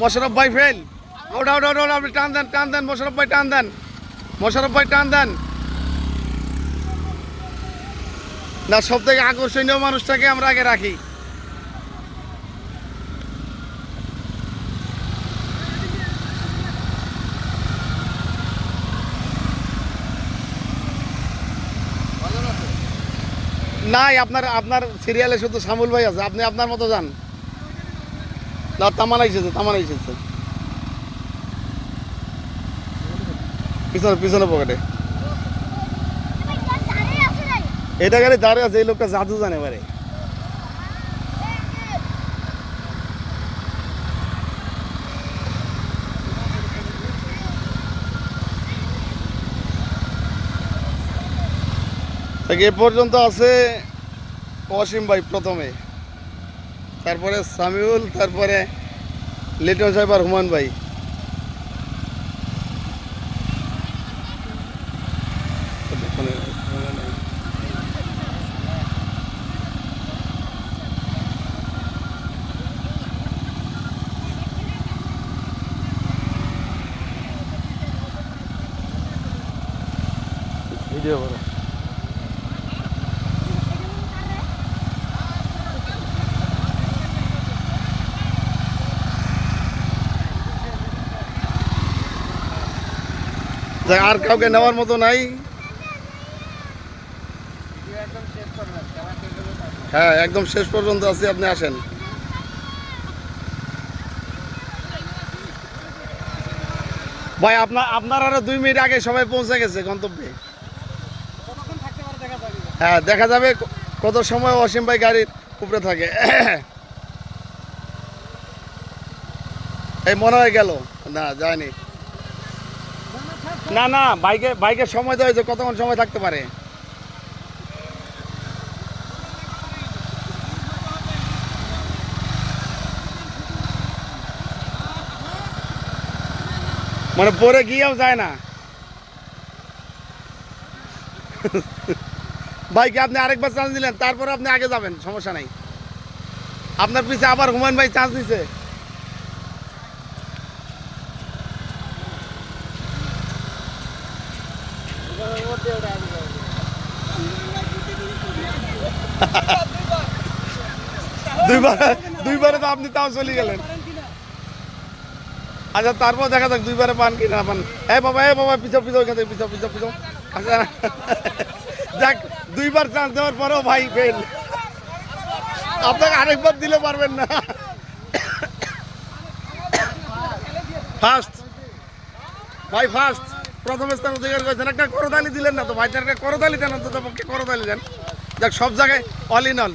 মোশারফ ভাই fail. Out out out, আপনি টান দেন মোশারফ ভাই, টান দেন মোশারফ ভাই, টান দেন। না, সব থেকে আকর্ষণীয় মানুষটাকে আমরা আগে রাখি। নাই, আপনার সিরিয়ালে শুধু শামুল ভাই আছে, আপনি আপনার মতো যান। না, তামানা এসেছে পিছনে পকেটে। এটা গাড়ি দাঁড়িয়ে আছে, এই লোকটা জাদু জানে এবারে। এ পর্যন্ত আছে অসীম ভাই প্রথমে, তারপরে সামিউল, তারপরে লিটন সাহেব আর হুমান ভাই। ভিডিও করো। আর কাউকে নেওয়ার মতো নাই। হ্যাঁ, একদম শেষ পর্যন্ত আছি, আপনি আসেন। ভাই আপনার আরো 2 মিনিট আগে সবাই পৌঁছে গেছে গন্তব্যে। হ্যাঁ, দেখা যাবে কত সময় অসীম ভাই গাড়ির উপরে থাকে। এই মনে হয় গেল, না যায়নি। না, বাইকে সময় দেওয়া হয়েছে, কতক্ষণ সময় থাকতে পারে। মানে পরে গিয়েও যায় না। ভাইকে আপনি আরেকবার চান্স দিলেন, তারপরে আপনি আগে যাবেন, সমস্যা নাই। আপনার পিছে আবার হুমায়ুন ভাই চান্স দিছে। দুইবারে তো আপনি তাও চলে গেলেন। আচ্ছা, তারপর দেখা যাক 2বারে পান কি না পান। এ বাবা পিছাও এখান থেকে পিছাও। আচ্ছা, যাক, 2বার চান্স দেওয়ার পরেও ভাই ফেল। আপনাকে আরেকবার দিলে পারবেন না। ফার্স্ট প্রথম স্থান অধিকার করেছেন। একটা করতালি দিলেন না তো ভাই, একটা করতালি দেন, অন্তত পক্ষে করতালি দেন। যাক, সব জায়গায় অল ইন অল।